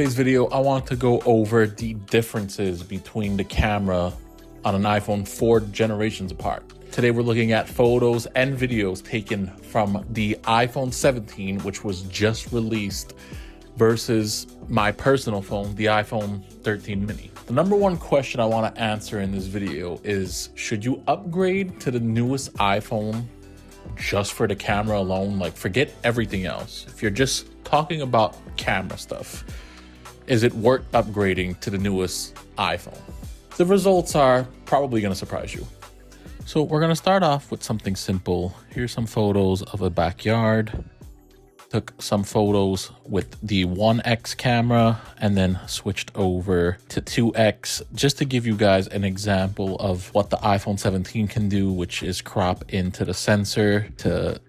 today's video, I want to go over the differences between the camera on an iPhone 4 generations apart. Today we're looking at photos and videos taken from the iPhone 17, which was just released, versus my personal phone, the iPhone 13 mini. The number one question I want to answer in this video is, should you upgrade to the newest iPhone just for the camera alone? Like, forget everything else. If you're just talking about camera stuff, is it worth upgrading to the newest iPhone? The results are probably going to surprise you. So we're going to start off with something simple. Here's some photos of a backyard. Took some photos with the 1x camera and then switched over to 2x just to give you guys an example of what the iPhone 17 can do, which is crop into the sensor to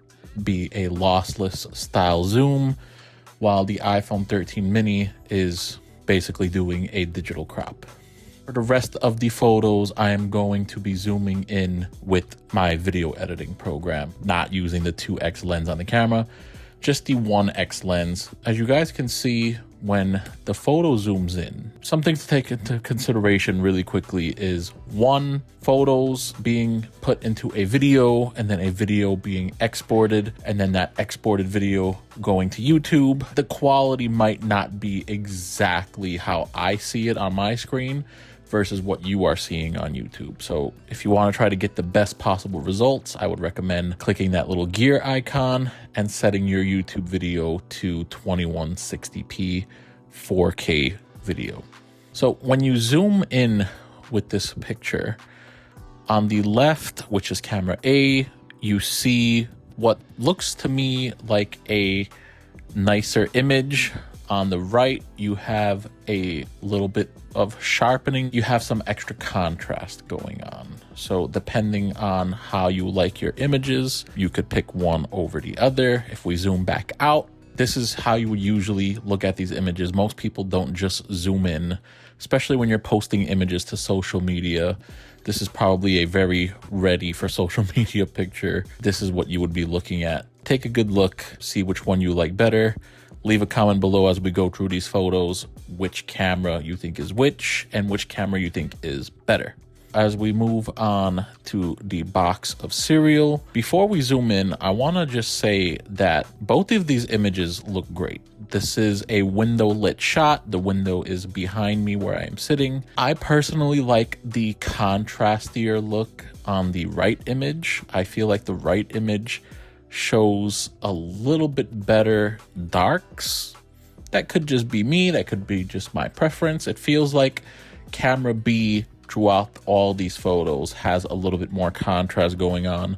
be a lossless style zoom, while the iPhone 13 mini is basically doing a digital crop. For the rest of the photos, I am going to be zooming in with my video editing program, not using the 2x lens on the camera, just the 1x lens. As you guys can see, when the photo zooms in, something to take into consideration really quickly is, one, photos being put into a video and then a video being exported, and then that exported video going to YouTube. The quality might not be exactly how I see it on my screen versus what you are seeing on YouTube. So if you want to try to get the best possible results, I would recommend clicking that little gear icon and setting your YouTube video to 2160p 4K video. So when you zoom in with this picture, on the left, which is camera A, you see what looks to me like a nicer image. On the right, you have a little bit of sharpening. You have some extra contrast going on. So depending on how you like your images, you could pick one over the other. If we zoom back out, this is how you would usually look at these images. Most people don't just zoom in, especially when you're posting images to social media. This is probably a very ready for social media picture. This is what you would be looking at. Take a good look, see which one you like better. Leave a comment below as we go through these photos, which camera you think is which and which camera you think is better. As we move on to the box of cereal, before we zoom in, I want to just say that both of these images look great. This is a window lit shot. The window is behind me where I am sitting. I personally like the contrastier look on the right image. I feel like the right image shows a little bit better darks. That could just be me. That could be just my preference. It feels like camera B throughout all these photos has a little bit more contrast going on,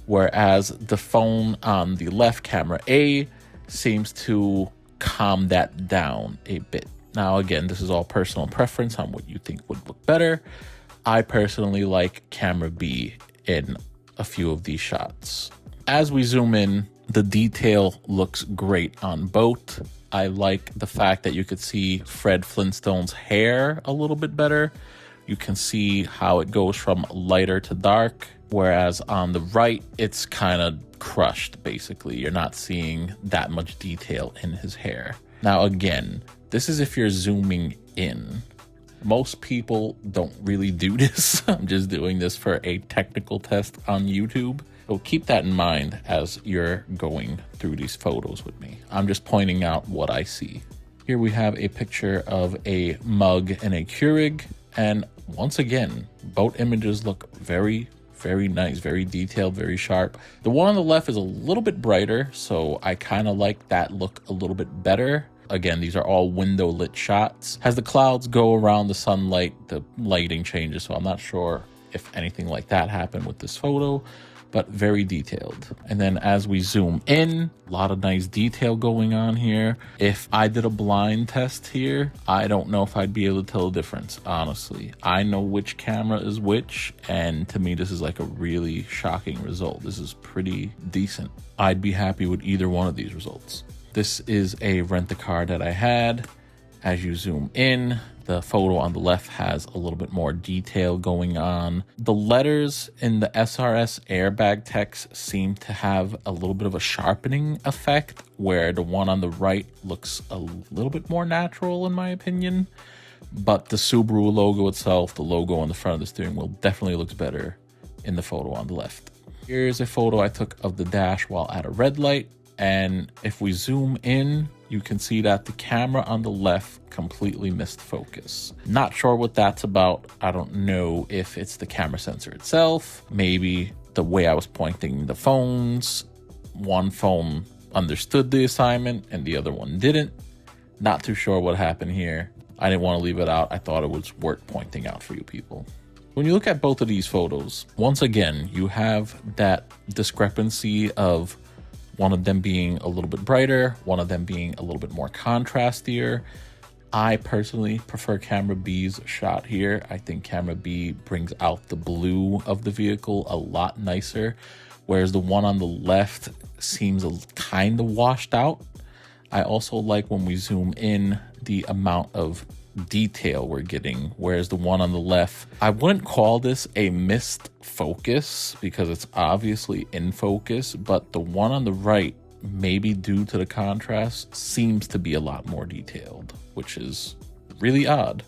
whereas the phone on the left, camera A, seems to calm that down a bit. Now, again, this is all personal preference on what you think would look better. I personally like camera B in a few of these shots. As we zoom in, the detail looks great on both. I like the fact that you could see Fred Flintstone's hair a little bit better. You can see how it goes from lighter to dark, whereas on the right, it's kind of crushed, basically. You're not seeing that much detail in his hair. Now, again, this is if you're zooming in. Most people don't really do this. I'm just doing this for a technical test on YouTube. So keep that in mind as you're going through these photos with me. I'm just pointing out what I see. Here we have a picture of a mug and a Keurig. And once again, both images look very, very nice, very detailed, very sharp. The one on the left is a little bit brighter, so I kind of like that look a little bit better. Again, these are all window lit shots. As the clouds go around the sunlight, the lighting changes, so I'm not sure if anything like that happened with this photo, but very detailed. And then as we zoom in, a lot of nice detail going on here. If I did a blind test here, I don't know if I'd be able to tell the difference, honestly. I know which camera is which, and to me, this is like a really shocking result. This is pretty decent. I'd be happy with either one of these results. This is a rent-a-car that I had, As you zoom in, the photo on the left has a little bit more detail going on. The letters in the SRS airbag text seem to have a little bit of a sharpening effect, where the one on the right looks a little bit more natural in my opinion. But the Subaru logo itself, the logo on the front of the steering wheel, definitely looks better in the photo on the left. Here's a photo I took of the dash while at a red light. And if we zoom in, you can see that the camera on the left completely missed focus. Not sure what that's about. I don't know if it's the camera sensor itself, maybe the way I was pointing the phones. One phone understood the assignment and the other one didn't. Not too sure what happened here. I didn't want to leave it out. I thought it was worth pointing out for you people. When you look at both of these photos, once again, you have that discrepancy of one of them being a little bit brighter, one of them being a little bit more contrastier. I personally prefer camera B's shot here. I think camera B brings out the blue of the vehicle a lot nicer, whereas the one on the left seems kind of washed out. I also like when we zoom in the amount of detail we're getting, whereas the one on the left, I wouldn't call this a missed focus because it's obviously in focus, but the one on the right, maybe due to the contrast, seems to be a lot more detailed, which is really odd.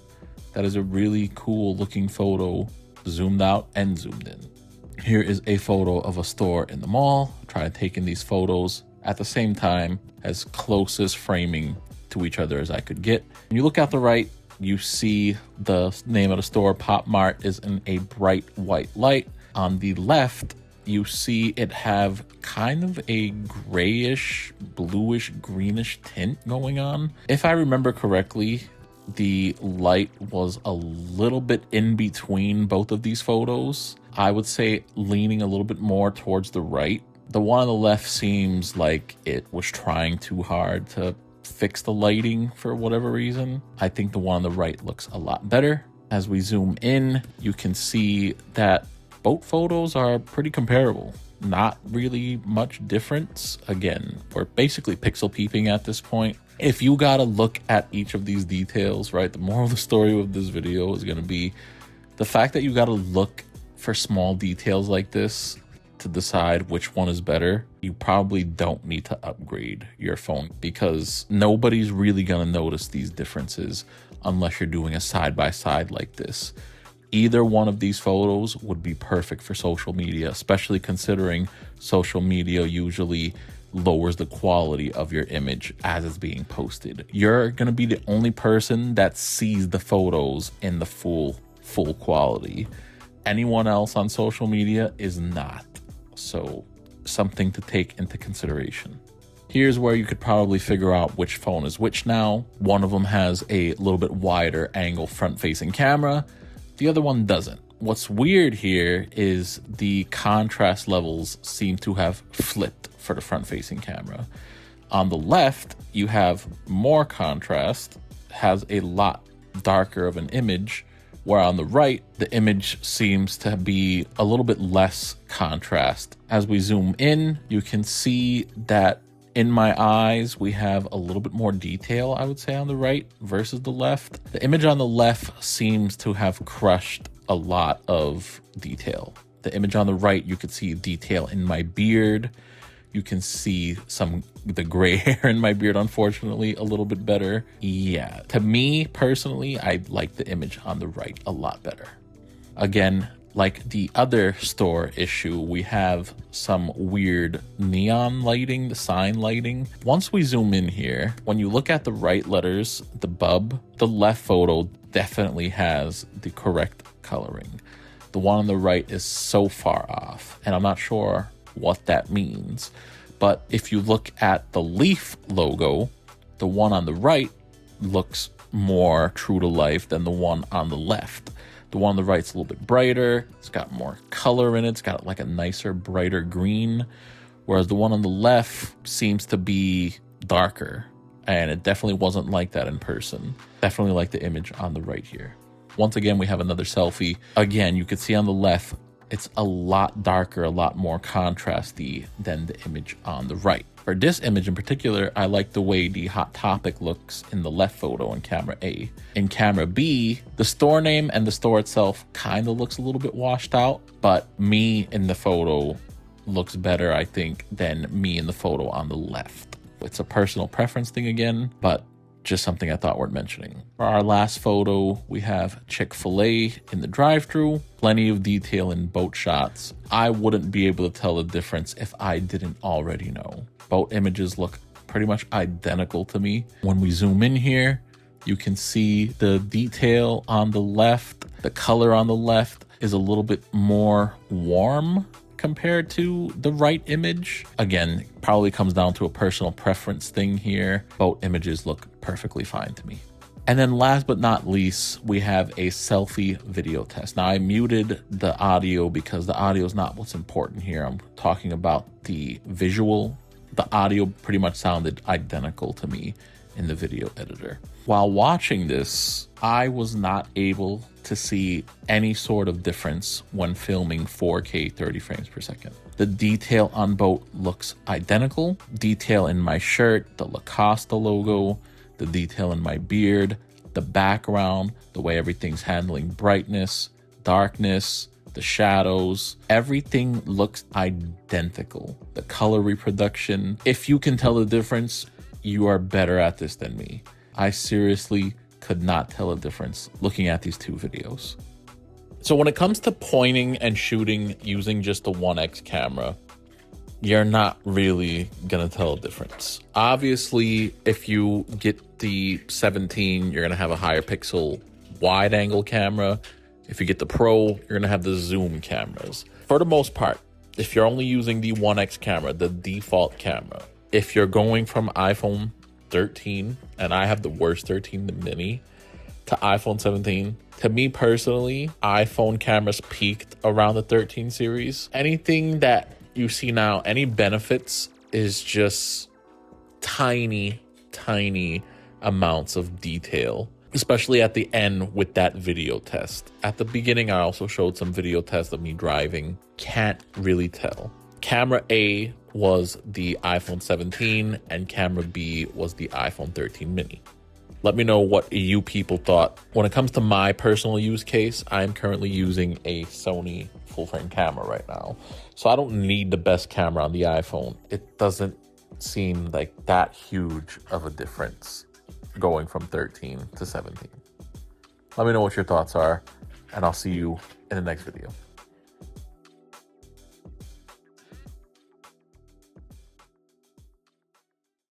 That is a really cool looking photo, zoomed out and zoomed in. Here is a photo of a store in the mall. Trying to take in these photos at the same time, as closest framing to each other as I could get. When you look out the right, you see the name of the store, Pop Mart, is in a bright white light. On the left, you see it have kind of a grayish, bluish, greenish tint going on. If I remember correctly, the light was a little bit in between both of these photos. I would say leaning a little bit more towards the right. The one on the left seems like it was trying too hard to fix the lighting for whatever reason. I think the one on the right looks a lot better. As we zoom in, you can see that both photos are pretty comparable. Not really much difference. Again, we're basically pixel peeping at this point. If you gotta look at each of these details, right, the moral of the story of this video is gonna be the fact that you gotta look for small details like this to decide which one is better. You probably don't need to upgrade your phone because nobody's really gonna notice these differences unless you're doing a side-by-side like this. Either one of these photos would be perfect for social media, especially considering social media usually lowers the quality of your image as it's being posted. You're gonna be the only person that sees the photos in the full quality. Anyone else on social media is not. So something to take into consideration. Here's where you could probably figure out which phone is which now. One of them has a little bit wider angle front-facing camera. The other one doesn't. What's weird here is the contrast levels seem to have flipped for the front-facing camera. On the left, you have more contrast, has a lot darker of an image, where on the right, the image seems to be a little bit less contrast. As we zoom in, you can see that in my eyes, we have a little bit more detail, I would say, on the right versus the left. The image on the left seems to have crushed a lot of detail. The image on the right, you could see detail in my beard. You can see the gray hair in my beard, unfortunately, a little bit better. Yeah, to me personally, I like the image on the right a lot better. Again, like the other store issue, we have some weird neon lighting, the sign lighting. Once we zoom in here, when you look at the right letters, the bub, the left photo definitely has the correct coloring. The one on the right is so far off, and I'm not sure what that means. But if you look at the Leaf logo, the one on the right looks more true to life than the one on the left. The one on the right's a little bit brighter. It's got more color in it. It's got like a nicer, brighter green. Whereas the one on the left seems to be darker. And it definitely wasn't like that in person. Definitely like the image on the right here. Once again, we have another selfie. Again, you can see on the left, it's a lot darker, a lot more contrasty than the image on the right. For this image in particular, I like the way the Hot Topic looks in the left photo in camera A. In camera B, the store name and the store itself kind of looks a little bit washed out, but me in the photo looks better, I think, than me in the photo on the left. It's a personal preference thing again, but just something I thought worth mentioning. For our last photo, we have Chick-fil-A in the drive-thru. Plenty of detail in both shots. I wouldn't be able to tell the difference if I didn't already know. Both images look pretty much identical to me. When we zoom in here, you can see the detail on the left. The color on the left is a little bit more warm compared to the right image. Again, probably comes down to a personal preference thing here. Both images look perfectly fine to me. And then last but not least, we have a selfie video test. Now I muted the audio because the audio is not what's important here. I'm talking about the visual. The audio pretty much sounded identical to me in the video editor. While watching this, I was not able to see any sort of difference when filming 4K 30 frames per second. The detail on both looks identical. Detail in my shirt, the Lacoste logo, the detail in my beard, the background, the way everything's handling brightness, darkness, the shadows, everything looks identical. The color reproduction, if you can tell the difference, you are better at this than me. I seriously could not tell a difference looking at these two videos. So when it comes to pointing and shooting using just the 1X camera, you're not really gonna tell a difference. Obviously, if you get the 17, you're gonna have a higher pixel wide angle camera. If you get the Pro, you're gonna have the zoom cameras. For the most part, if you're only using the 1X camera, the default camera, if you're going from iPhone 13, and I have the worst 13, the mini, to iPhone 17, to me personally, iPhone cameras peaked around the 13 series. Anything that you see now, any benefits is just tiny amounts of detail, especially at the end with that video test. At the beginning, I also showed some video tests of me driving. Can't really tell. Camera A was the iPhone 17 and camera B was the iPhone 13 mini. Let me know what you people thought. When it comes to my personal use case, I'm currently using a Sony full frame camera right now. So I don't need the best camera on the iPhone. It doesn't seem like that huge of a difference going from 13 to 17. Let me know what your thoughts are, and I'll see you in the next video.